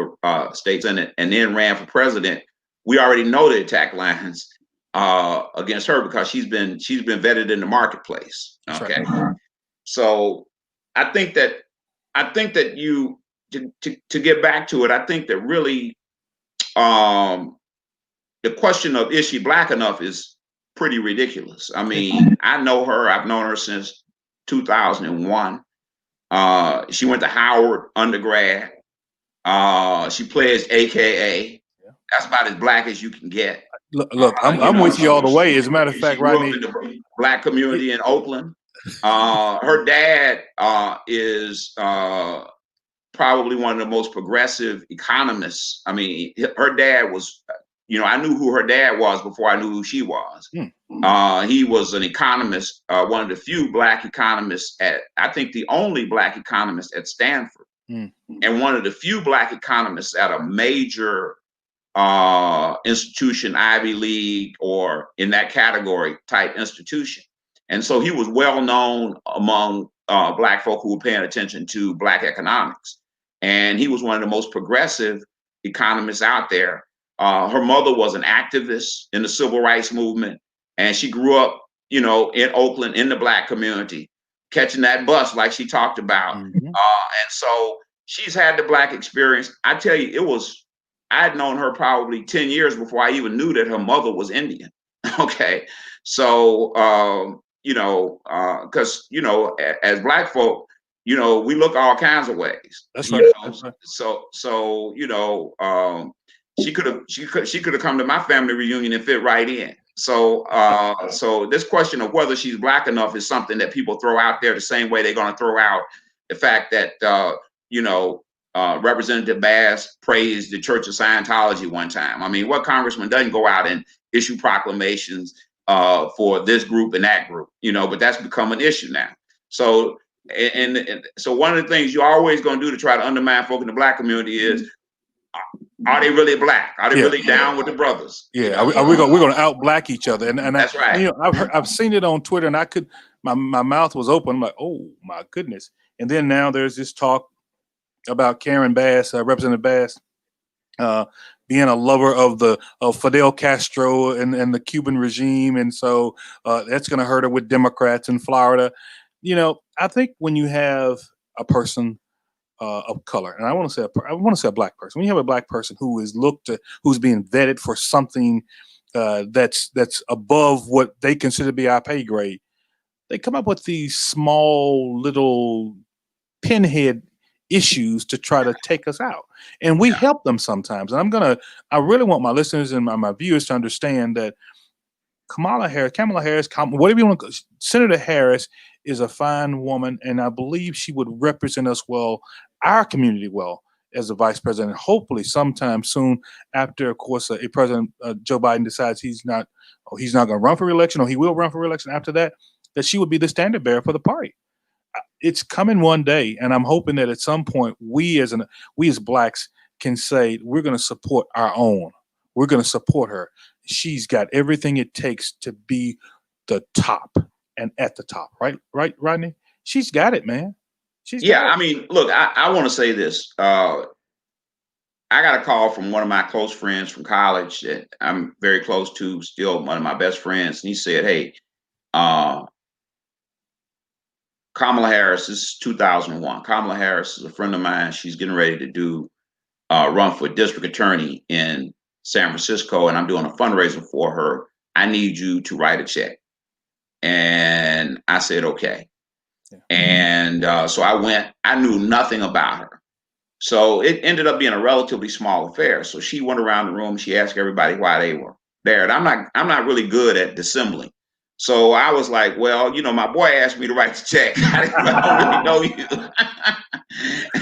Senate and then ran for president, we already know the attack lines against her because she's been vetted in the marketplace. Okay. Right. So I think that you to get back to it, I think that really the question of is she black enough is pretty ridiculous. I mean, I know her. I've known her since 2001. She went to Howard undergrad. She plays AKA. Yeah. That's about as black as you can get. Look, I'm with you all the way. As a matter of fact, Rodney, in the black community in Oakland. Her dad is probably one of the most progressive economists. I mean, her dad was. I knew who her dad was before I knew who she was. He was an economist, one of the few black economists I think the only black economist at Stanford, and one of the few black economists at a major institution, Ivy League, or in that category type institution. And so he was well known among black folk who were paying attention to black economics. And he was one of the most progressive economists out there. Her mother was an activist in the civil rights movement, and she grew up, in Oakland in the black community, catching that bus like she talked about. And so she's had the black experience. I tell you, I had known her probably 10 years before I even knew that her mother was Indian. Okay. So, because, as black folk, we look all kinds of ways. That's right. That's right. So, she could have come to my family reunion and fit right in. So so this question of whether she's black enough is something that people throw out there the same way they're going to throw out the fact that Representative Bass praised the Church of Scientology one time. I mean, what congressman doesn't go out and issue proclamations for this group and that group, but that's become an issue now. So and so one of the things you're always going to do to try to undermine folk in the black community is, are they really black? Are they really down with the brothers? Yeah, are we going to out black each other? And that's right. I've seen it on Twitter, and my mouth was open. I'm like, oh my goodness. And then now there's this talk about Karen Bass, Representative Bass, being a lover of Fidel Castro and the Cuban regime, and so that's going to hurt her with Democrats in Florida. I think when you have a person of color, and I want to say a black person. When you have a black person who is who's being vetted for something that's above what they consider to be our pay grade, they come up with these small little pinhead issues to try to take us out, and we help them sometimes. And I really want my listeners and my viewers to understand that Kamala Harris, whatever you want to, Senator Harris is a fine woman, and I believe she would represent us well, our community well, as the vice president. Hopefully, sometime soon, after, of course, President Joe Biden decides he's not going to run for re-election, or he will run for re-election after that she would be the standard bearer for the party. It's coming one day, and I'm hoping that at some point we as blacks can say we're going to support our own. We're going to support her. She's got everything it takes to be the top and at the top. Right, Rodney? She's got it, man. I mean, look, I want to say this. I I got a call from one of my close friends from college that I'm very close to, still one of my best friends. And he said, hey, Kamala Harris, this is 2001. Kamala Harris is a friend of mine. She's getting ready to run for district attorney in San Francisco, and I'm doing a fundraiser for her. I need you to write a check. And I said, okay. Yeah. And so I went. I knew nothing about her. So it ended up being a relatively small affair. So she went around the room. She asked everybody why they were there. And I'm not really good at dissembling. So I was like, well, you know, my boy asked me to write the check. I don't really know you.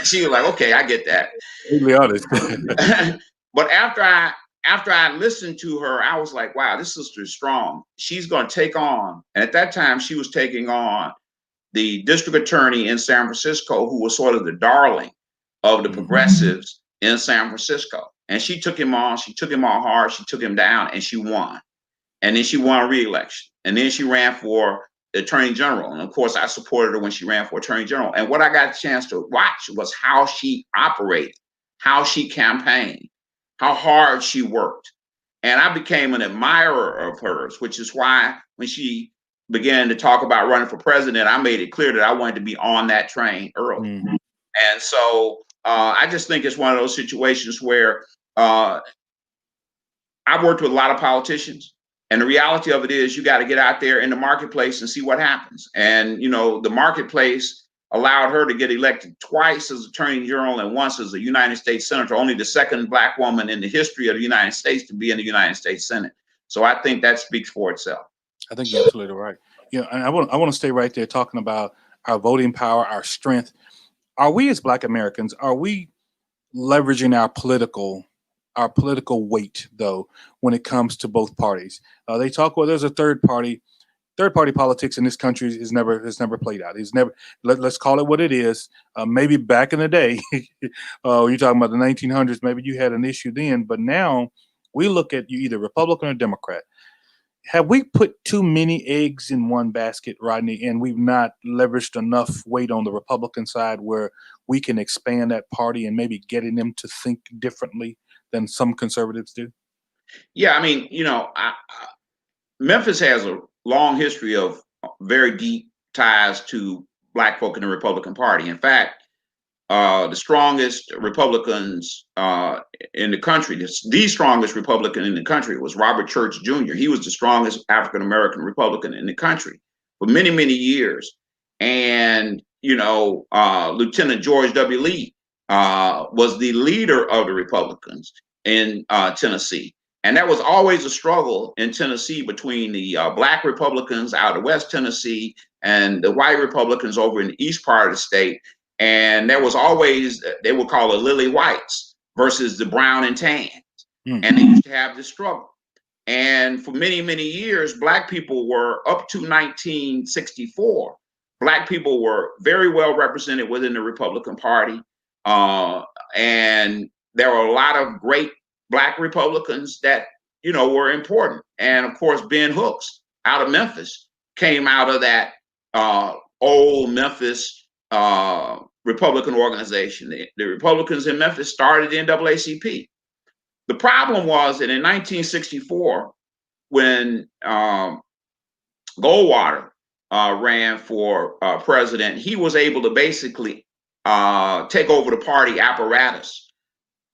She was like, okay, I get that. To be honest. But after I listened to her, I was like, wow, this sister is strong. She's going to take on. And at that time, she was taking on the district attorney in San Francisco, who was sort of the darling of the progressives in San Francisco. And she took him on. She took him on hard. She took him down, and she won. And then she won re-election. And then she ran for the attorney general. And of course, I supported her when she ran for attorney general. And what I got a chance to watch was how she operated, how she campaigned, how hard she worked. And I became an admirer of hers, which is why when she began to talk about running for president, I made it clear that I wanted to be on that train early. Mm-hmm. And so I just think it's one of those situations where I've worked with a lot of politicians. And the reality of it is you got to get out there in the marketplace and see what happens. And, you know, the marketplace allowed her to get elected twice as attorney general and once as a United States senator, only the second Black woman in the history of the United States to be in the United States Senate. So I think that speaks for itself. I think you're absolutely right. You know, and I want to stay right there talking about our voting power, our strength. Are we as Black Americans, are we leveraging our political weight, though, when it comes to both parties? They talk, well, there's a third party politics in this country has never played out. It's never, let's call it what it is. Maybe back in the day, you're talking about the 1900s, maybe you had an issue then, but now we look at you either Republican or Democrat. Have we put too many eggs in one basket, Rodney, and we've not leveraged enough weight on the Republican side where we can expand that party and maybe getting them to think differently than some conservatives do? Yeah, I mean, you know, Memphis has a long history of very deep ties to Black folk in the Republican Party. In fact, the strongest Republicans in the country, the strongest Republican in the country was Robert Church Jr. He was the strongest African-American Republican in the country for many, many years. And, you know, Lieutenant George W. Lee was the leader of the Republicans in Tennessee. And that was always a struggle in Tennessee between the Black Republicans out of West Tennessee and the white Republicans over in the east part of the state. And there was always, they would call it lily whites versus the brown and tans. Mm. And they used to have this struggle. And for many, many years, Black people were, up to 1964, Black people were very well represented within the Republican Party. And there were a lot of great Black Republicans that, you know, were important. And of course, Ben Hooks out of Memphis came out of that old Memphis Republican organization. The Republicans in Memphis started the NAACP. The problem was that in 1964, when Goldwater ran for president, he was able to basically take over the party apparatus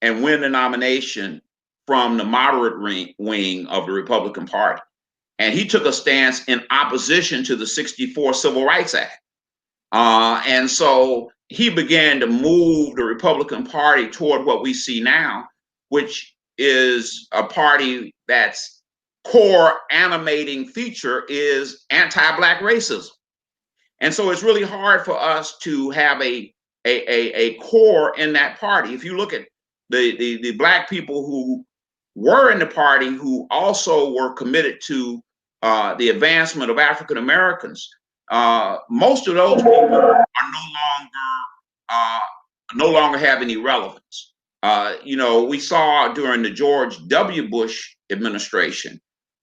and win the nomination from the moderate wing of the Republican Party. And he took a stance in opposition to the 64 Civil Rights Act. And so he began to move the Republican Party toward what we see now, which is a party that's core animating feature is anti-Black racism. And so it's really hard for us to have a core in that party. If you look at the Black people who were in the party, who also were committed to the advancement of African Americans, most of those people are no longer have any relevance. You know, we saw during the George W. Bush administration,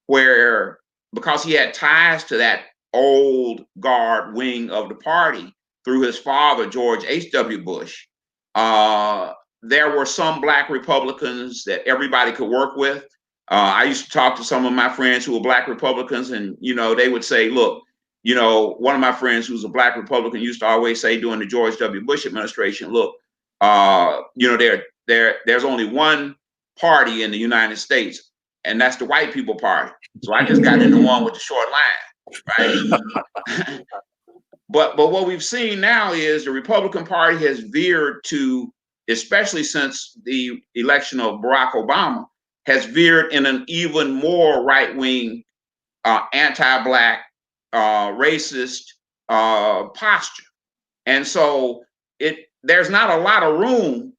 where because he had ties to that old guard wing of the party through his father, George H.W. Bush, there were some Black Republicans that everybody could work with. I used to talk to some of my friends who were Black Republicans, and they would say, look, one of my friends who's a Black Republican used to always say during the George W. Bush administration, look, there's only one party in the United States, and that's the white people party. So I just got into one with the short line, right? But what we've seen now is the Republican Party has veered to, especially since the election of Barack Obama, has veered in an even more right-wing, anti-Black, racist posture. And so there's not a lot of room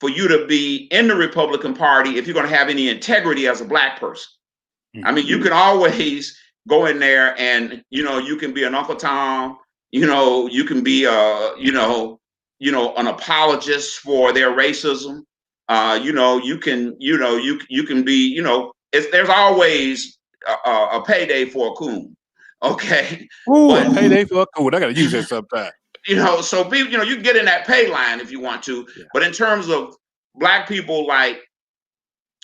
for you to be in the Republican Party if you're going to have any integrity as a Black person. I mean, you can always go in there and, you can be an Uncle Tom, you can be an apologist for their racism. You can be, there's always a payday for a coon. Okay. Ooh, a payday for a coon. I got to use that sometime. So people, you can get in that pay line if you want to, but in terms of Black people like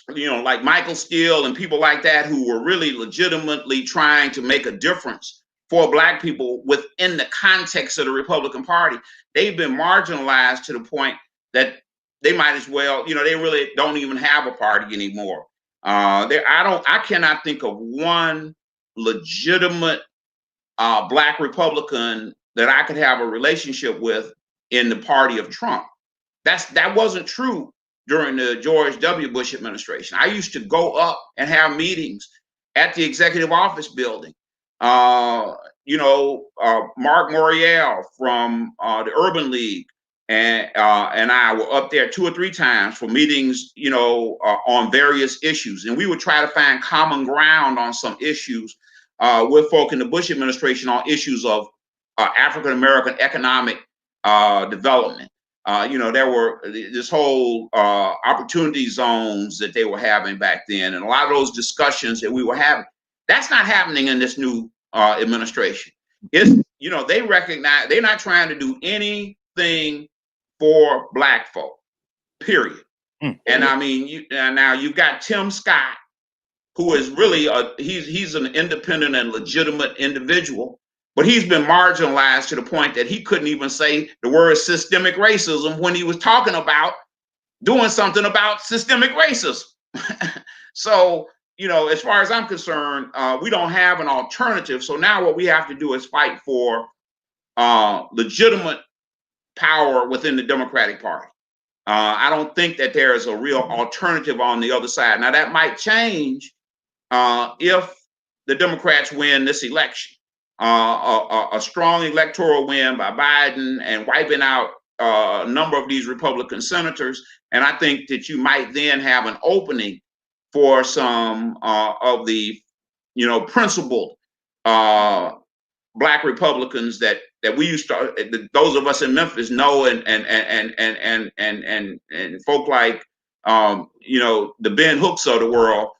Michael Steele and people like that who were really legitimately trying to make a difference for Black people within the context of the Republican Party, they've been marginalized to the point that they might as well, they really don't even have a party anymore. I cannot think of one legitimate Black Republican that I could have a relationship with in the party of Trump. That wasn't true during the George W. Bush administration. I used to go up and have meetings at the executive office building. Mark Morial from the Urban League and I were up there 2 or 3 times for meetings, on various issues. And we would try to find common ground on some issues with folk in the Bush administration on issues of African-American economic development. There were this whole opportunity zones that they were having back then. And a lot of those discussions that we were having, that's not happening in this new administration. They recognize they're not trying to do anything for Black folk, period. And I mean, now you've got Tim Scott, who is really he's an independent and legitimate individual, but he's been marginalized to the point that he couldn't even say the word systemic racism when he was talking about doing something about systemic racism. So, as far as I'm concerned, we don't have an alternative. So now what we have to do is fight for legitimate power within the Democratic Party. I don't think that there is a real alternative on the other side. Now that might change if the Democrats win this election. A strong electoral win by Biden and wiping out a number of these Republican senators. And I think that you might then have an opening for some of the, principled Black Republicans that we used to, those of us in Memphis know, and folk like, the Ben Hooks of the world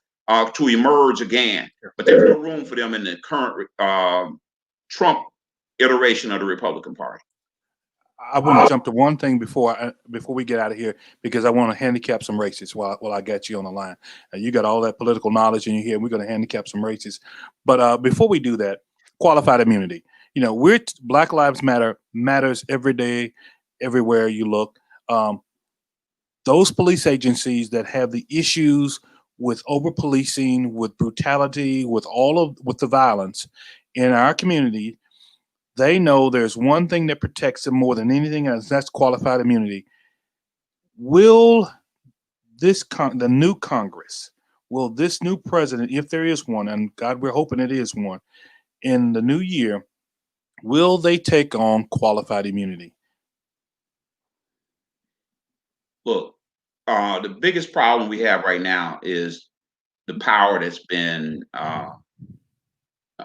to emerge again. But there's no room for them in the current Trump iteration of the Republican Party. I want to jump to one thing before we get out of here, because I want to handicap some races while I got you on the line. You got all that political knowledge in your head, and we're going to handicap some races. But before we do that, qualified immunity. Black Lives Matter matters every day, everywhere you look. Those police agencies that have the issues with over-policing, with brutality, with the violence in our community, they know there's one thing that protects them more than anything else. That's qualified immunity. Will the new Congress, will this new president, if there is one, and God, we're hoping it is one, in the new year, will they take on qualified immunity? Look, the biggest problem we have right now is the power that's been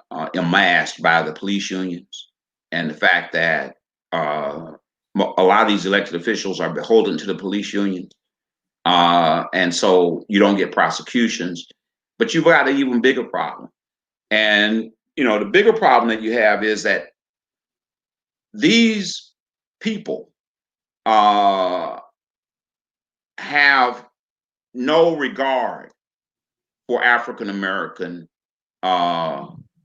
amassed by the police unions, and the fact that a lot of these elected officials are beholden to the police unions. And so you don't get prosecutions, but you've got an even bigger problem. And, the bigger problem that you have is that these people have no regard for African American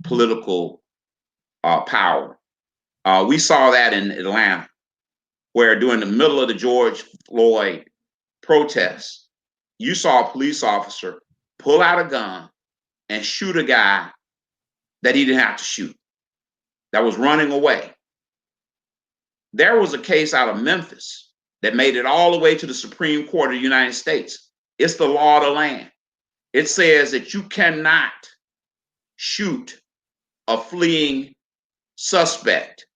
political power. We saw that in Atlanta, where during the middle of the George Floyd protests, you saw a police officer pull out a gun and shoot a guy that he didn't have to shoot, that was running away. There was a case out of Memphis that made it all the way to the Supreme Court of the United States. It's the law of the land. It says that you cannot shoot a fleeing suspect.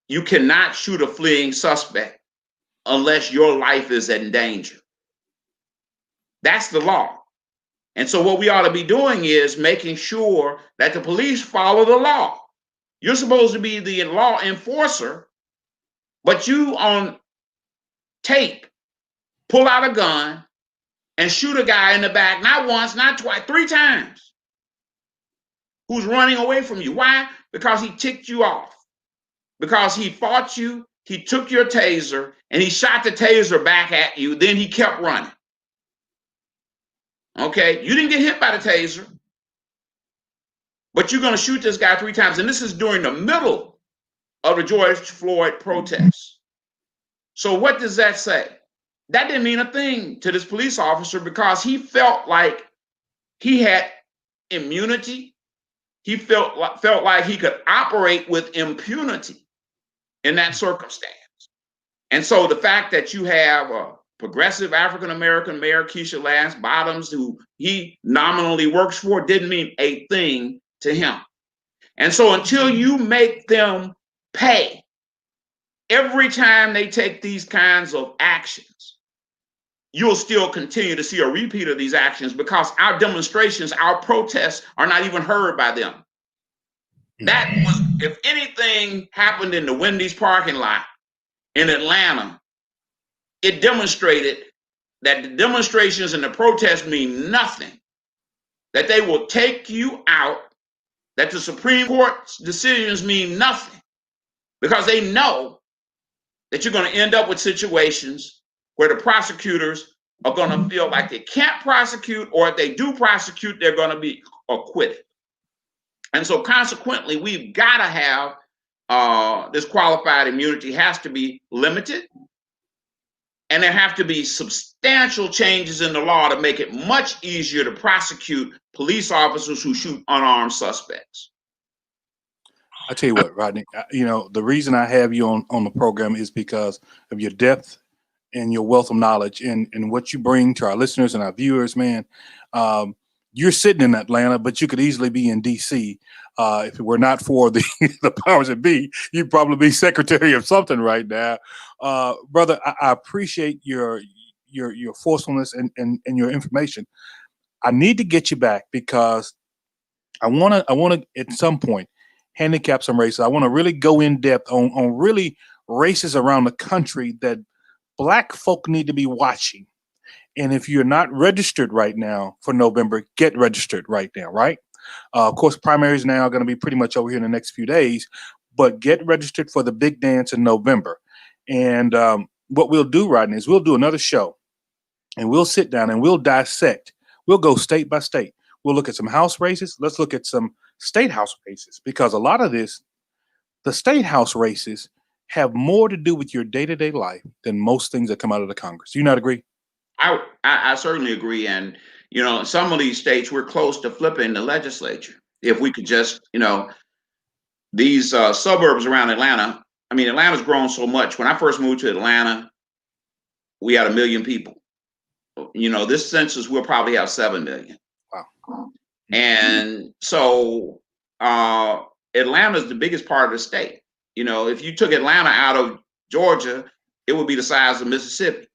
You cannot shoot a fleeing suspect unless your life is in danger. That's the law. And so what we ought to be doing is making sure that the police follow the law. You're supposed to be the law enforcer, but you on tape pull out a gun and shoot a guy in the back, not once, not twice, 3 times, who's running away from you. Why? Because he ticked you off. Because he fought you, he took your taser, and he shot the taser back at you, then he kept running. Okay, you didn't get hit by the taser, but you're going to shoot this guy 3 times. And this is during the middle of the George Floyd protests. So what does that say? That didn't mean a thing to this police officer because he felt like he had immunity. He felt like he could operate with impunity in that circumstance. And so the fact that you have a progressive African-American Mayor, Keisha Lance Bottoms, who he nominally works for, didn't mean a thing to him. And so until you make them pay every time they take these kinds of actions, you'll still continue to see a repeat of these actions because our demonstrations, our protests are not even heard by them. That was, if anything happened in the Wendy's parking lot in Atlanta, it demonstrated that the demonstrations and the protests mean nothing, that they will take you out, that the Supreme Court's decisions mean nothing, because they know that you're going to end up with situations where the prosecutors are going to feel like they can't prosecute, or if they do prosecute, they're going to be acquitted. And so consequently, we've got to have this qualified immunity has to be limited. And there have to be substantial changes in the law to make it much easier to prosecute police officers who shoot unarmed suspects. I tell you what, Rodney, you know, the reason I have you on the program is because of your depth and your wealth of knowledge and what you bring to our listeners and our viewers, man. You're sitting in Atlanta, but you could easily be in D.C. If it were not for the powers that be, you'd probably be secretary of something right now. Brother, I appreciate your forcefulness and your information. I need to get you back because I want to at some point handicap some races. I want to really go in depth on really races around the country that Black folk need to be watching. And if you're not registered right now for November, get registered right now, right? Of course, primaries now are going to be pretty much over here in the next few days, but get registered for the big dance in November. And what we'll do, Rodney, is we'll do another show and we'll sit down and we'll dissect. We'll go state by state. We'll look at some House races. Let's look at some state House races, because a lot of this, the state House races have more to do with your day-to-day life than most things that come out of the Congress. Do you not agree? I certainly agree. And, you know, in some of these states, we're close to flipping the legislature. If we could just, you know, these suburbs around Atlanta, I mean, Atlanta's grown so much. When I first moved to Atlanta, we had 1 million people. You know, this census, we'll probably have 7 million. Wow. And so Atlanta's the biggest part of the state. You know, if you took Atlanta out of Georgia, it would be the size of Mississippi.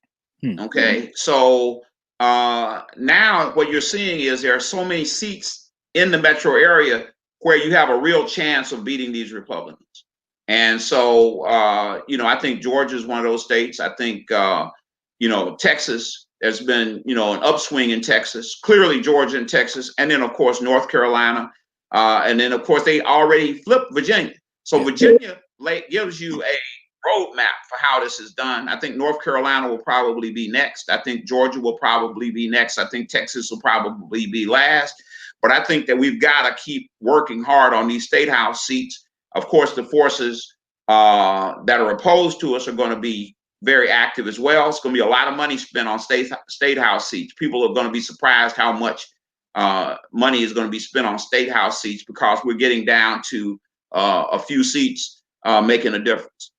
Okay, so now what you're seeing is there are so many seats in the metro area where you have a real chance of beating these Republicans. And so, you know, I think Georgia is one of those states. I think, you know, Texas, there's been, you know, an upswing in Texas, clearly Georgia and Texas, and then, of course, North Carolina. And then, of course, they already flipped Virginia. So Virginia gives you a roadmap for how this is done. I think North Carolina will probably be next. I think Georgia will probably be next. I think Texas will probably be last. But I think that we've got to keep working hard on these state house seats. Of course, the forces that are opposed to us are going to be very active as well. It's going to be a lot of money spent on state house seats. People are going to be surprised how much money is going to be spent on state house seats because we're getting down to a few seats making a difference.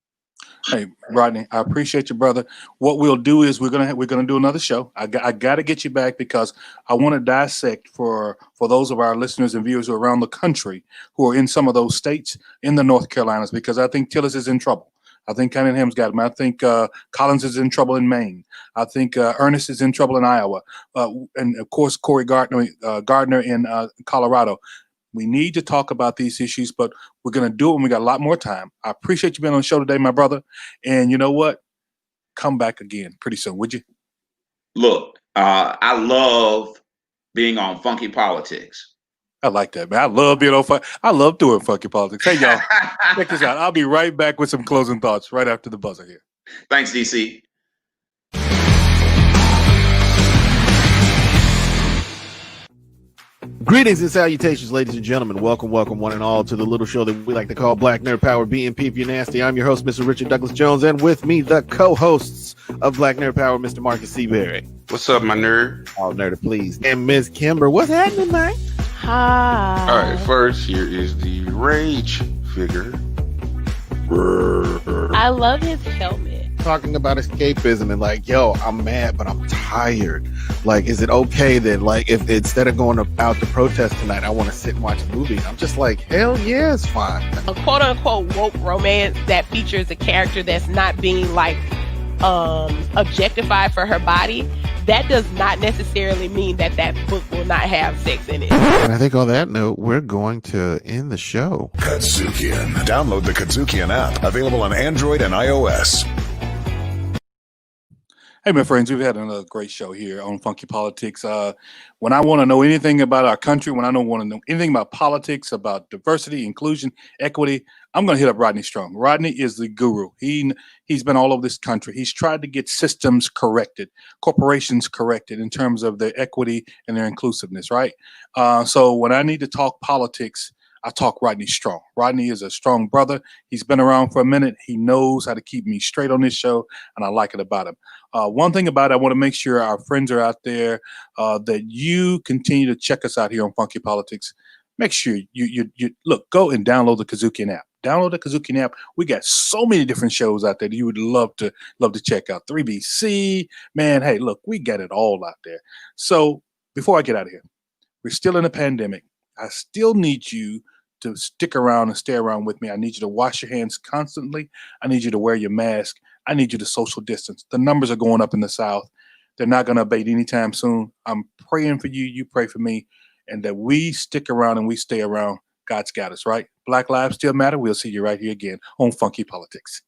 Hey, Rodney, I appreciate you, brother. What we'll do is we're gonna do another show. I got to get you back because I want to dissect for those of our listeners and viewers who are around the country who are in some of those states in the North Carolinas, because I think Tillis is in trouble. I think Cunningham's got him. I think Collins is in trouble in Maine. I think Ernest is in trouble in Iowa, and of course Corey Gardner in Colorado. We need to talk about these issues, but we're going to do it when we got a lot more time. I appreciate you being on the show today, my brother. And you know what? Come back again pretty soon, would you? Look, I love being on Funky Politics. I like that, man. I love being on I love doing Funky Politics. Hey, y'all, check this out. I'll be right back with some closing thoughts right after the buzzer here. Thanks, DC. Greetings and salutations, ladies and gentlemen. Welcome, one and all, to the little show that we like to call Black Nerd Power, BNP if you're nasty. I'm your host, Mr. Richard Douglas Jones, and with me, the co-hosts of Black Nerd Power, Mr. Marcus Seabury. What's up, my nerd? All nerd, please. And Ms. Kimber. What's happening, man? Hi. All right, first, here is the rage figure. I love his helmet. Talking about escapism and like, yo, I'm mad, but I'm tired. Like, is it okay that, like, if instead of going out to protest tonight, I want to sit and watch a movie? I'm just like, hell yeah, it's fine. A quote unquote woke romance that features a character that's not being like objectified for her body, that does not necessarily mean that that book will not have sex in it. And I think on that note, we're going to end the show. Kadzukian. Download the Kadzukian app, available on Android and iOS. Hey, my friends, we've had another great show here on Funky Politics. When I want to know anything about our country, when I don't want to know anything about politics, about diversity, inclusion, equity, I'm going to hit up Rodney Strong. Rodney is the guru. He's been all over this country. He's tried to get systems corrected, corporations corrected in terms of their equity and their inclusiveness, right? So when I need to talk politics, I talk Rodney Strong. Rodney is a strong brother. He's been around for a minute. He knows how to keep me straight on this show, and I like it about him. One thing about it, I want to make sure our friends are out there, that you continue to check us out here on Funky Politics. Make sure you look, go and download the Kadzukian app. Download the Kadzukian app. We got so many different shows out there that you would love to check out. 3BC, man. Hey, look, we got it all out there. So before I get out of here, we're still in a pandemic. I still need you to stick around and stay around with me. I need you to wash your hands constantly. I need you to wear your mask. I need you to social distance. The numbers are going up in the South. They're not going to abate anytime soon. I'm praying for you. You pray for me. And that we stick around and we stay around. God's got us, right? Black lives still matter. We'll see you right here again on Funky Politics.